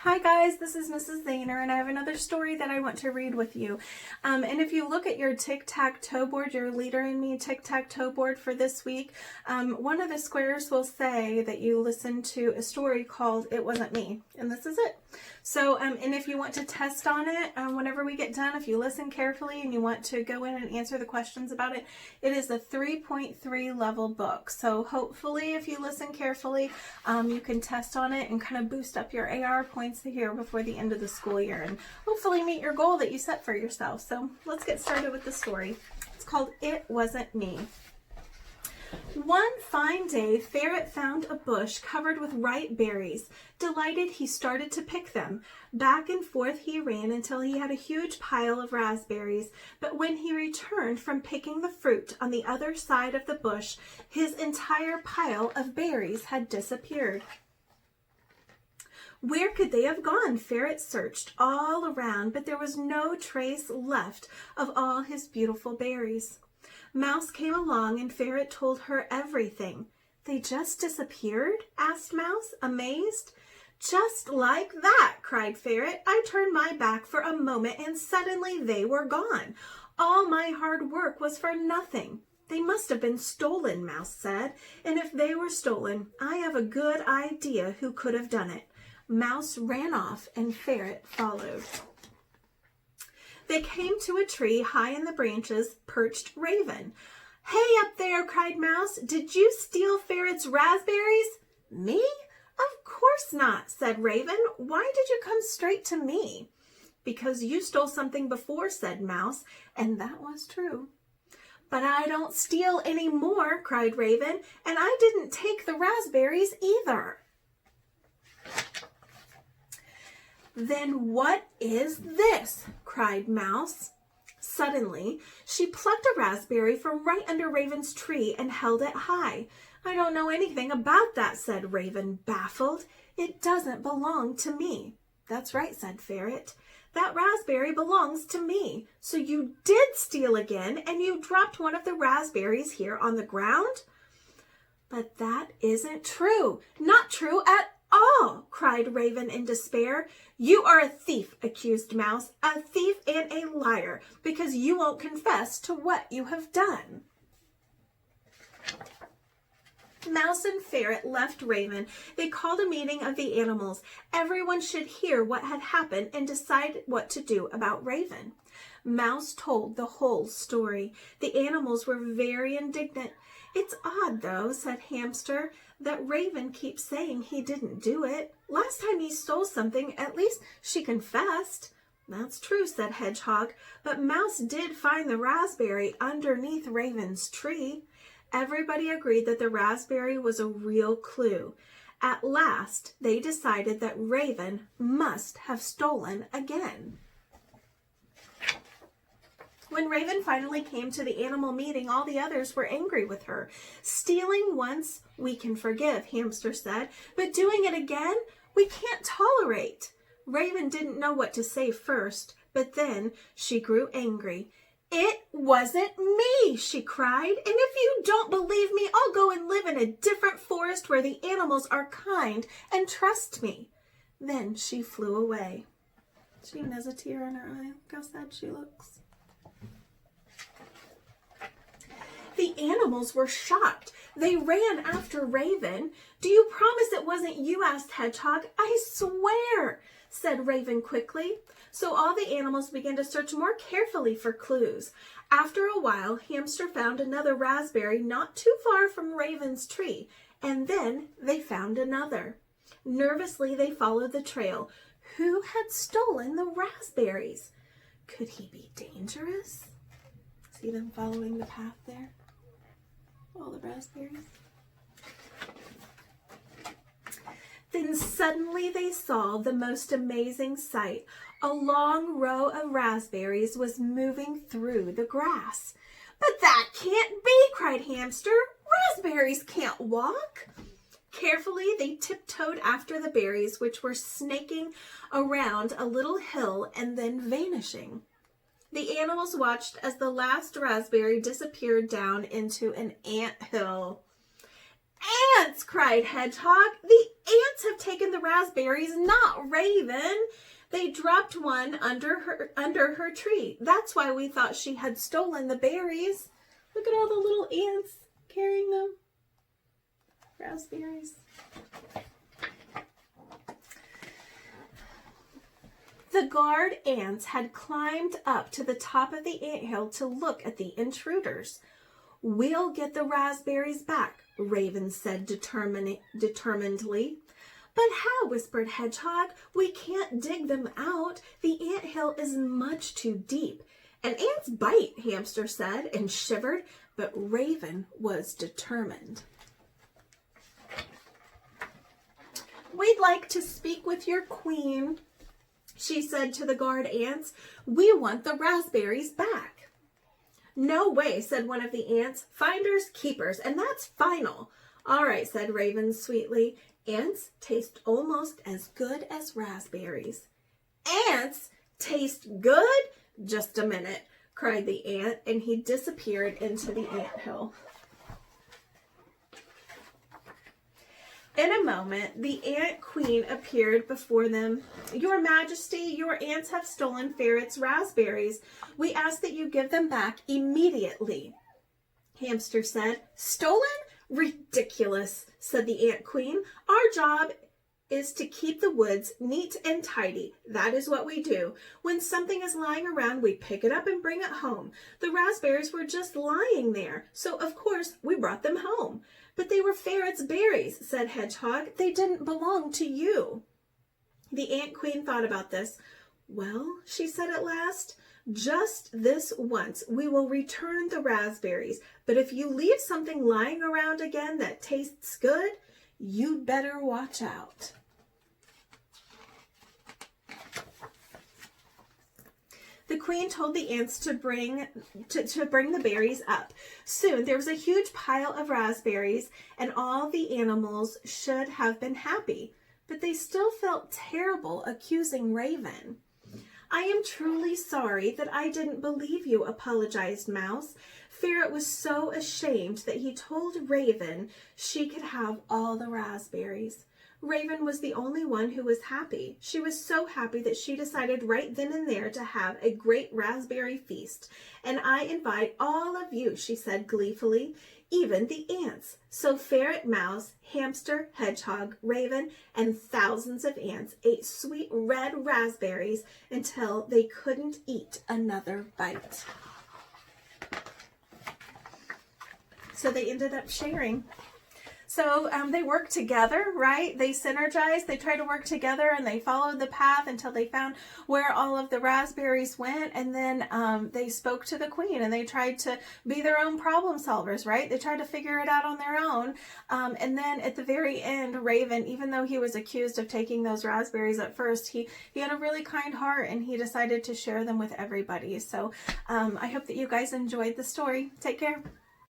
Hi guys, this is Mrs. Zehner, and I have another story that I want to read with you. And if you look at your tic-tac-toe board, your Leader and Me tic-tac-toe board for this week, one of the squares will say that you listened to a story called It Wasn't Me, and this is it. So, and if you want to test on it, whenever we get done, if you listen carefully and you want to go in and answer the questions about it, it is a 3.3 level book. So hopefully if you listen carefully, you can test on it and kind of boost up your AR points here before the end of the school year and hopefully meet your goal that you set for yourself. So let's get started with the story. It's called It Wasn't Me. One fine day, Ferret found a bush covered with ripe berries. Delighted, he started to pick them. Back and forth he ran until he had a huge pile of raspberries. But when he returned from picking the fruit on the other side of the bush, his entire pile of berries had disappeared. Where could they have gone? Ferret searched all around, but there was no trace left of all his beautiful berries. Mouse came along and Ferret told her everything. They just disappeared? Asked Mouse, amazed. Just like that, cried Ferret. I turned my back for a moment and suddenly they were gone. All my hard work was for nothing. They must have been stolen, Mouse said, and if they were stolen, I have a good idea who could have done it. Mouse ran off and Ferret followed. They came to a tree high in the branches, perched Raven. Hey up there, cried Mouse. Did you steal Ferret's raspberries? Me? Of course not, said Raven. Why did you come straight to me? Because you stole something before, said Mouse, and that was true. But I don't steal any more, cried Raven, and I didn't take the raspberries either. Then what is this? Cried Mouse. Suddenly, she plucked a raspberry from right under Raven's tree and held it high. I don't know anything about that, said Raven, baffled. It doesn't belong to me. That's right, said Ferret. That raspberry belongs to me. So you did steal again, and you dropped one of the raspberries here on the ground? But that isn't true. Not true at all, cried Raven in despair. You are a thief, accused Mouse, a thief and a liar, because you won't confess to what you have done. Mouse and Ferret left Raven. They called a meeting of the animals. Everyone should hear what had happened and decide what to do about Raven. Mouse told the whole story. The animals were very indignant. It's odd, though, said Hamster, that Raven keeps saying he didn't do it. Last time he stole something, at least she confessed. That's true, said Hedgehog, but Mouse did find the raspberry underneath Raven's tree. Everybody agreed that the raspberry was a real clue. At last, they decided that Raven must have stolen again. When Raven finally came to the animal meeting, all the others were angry with her. Stealing once, we can forgive, Hamster said, but doing it again, we can't tolerate. Raven didn't know what to say first, but then she grew angry. It wasn't me, she cried, and if you don't believe me, I'll go and live in a different forest where the animals are kind and trust me. Then she flew away. She even has a tear in her eye. Look how sad she looks. The animals were shocked. They ran after Raven. Do you promise it wasn't you? Asked Hedgehog. I swear, said Raven quickly. So all the animals began to search more carefully for clues. After a while, Hamster found another raspberry not too far from Raven's tree, and then they found another. Nervously, they followed the trail. Who had stolen the raspberries? Could he be dangerous? See them following the path there? All the raspberries. Then suddenly they saw the most amazing sight. A long row of raspberries was moving through the grass. But that can't be, cried Hamster. Raspberries can't walk. Carefully, they tiptoed after the berries, which were snaking around a little hill and then vanishing. The animals watched as the last raspberry disappeared down into an anthill. Ants, cried Hedgehog. The ants have taken the raspberries, not Raven. They dropped one under her tree. That's why we thought she had stolen the berries. Look at all the little ants carrying them. Raspberries. The guard ants had climbed up to the top of the anthill to look at the intruders. We'll get the raspberries back, Raven said determinedly. But how, whispered Hedgehog. We can't dig them out. The anthill is much too deep. And ants bite, Hamster said and shivered, but Raven was determined. We'd like to speak with your queen, she said to the guard ants. We want the raspberries back. No way, said one of the ants. Finders, keepers, and that's final. All right, said Raven sweetly. Ants taste almost as good as raspberries. Ants taste good? Just a minute, cried the ant, and he disappeared into the anthill. In a moment, the ant queen appeared before them. Your Majesty, your ants have stolen Ferret's raspberries. We ask that you give them back immediately. Hamster said. Stolen? Ridiculous, said the ant queen. Our job is to keep the woods neat and tidy. That is what we do. When something is lying around, we pick it up and bring it home. The raspberries were just lying there, so of course we brought them home. But they were Ferret's berries, said Hedgehog. They didn't belong to you. The ant queen thought about this. Well, she said at last, just this once we will return the raspberries, but if you leave something lying around again that tastes good, you'd better watch out. The queen told the ants to bring the berries up. Soon there was a huge pile of raspberries, and all the animals should have been happy, but they still felt terrible accusing Raven. I am truly sorry that I didn't believe you, apologized Mouse. Ferret was so ashamed that he told Raven she could have all the raspberries. Raven was the only one who was happy. She was so happy that she decided right then and there to have a great raspberry feast. And I invite all of you, she said gleefully, even the ants. So Ferret, Mouse, Hamster, Hedgehog, Raven, and thousands of ants ate sweet red raspberries until they couldn't eat another bite. So they ended up sharing. So they worked together, right? They synergized, they tried to work together, and they followed the path until they found where all of the raspberries went. And then they spoke to the queen, and they tried to be their own problem solvers, right? They tried to figure it out on their own. And then at the very end, Raven, even though he was accused of taking those raspberries at first, he had a really kind heart, and he decided to share them with everybody. So I hope that you guys enjoyed the story. Take care.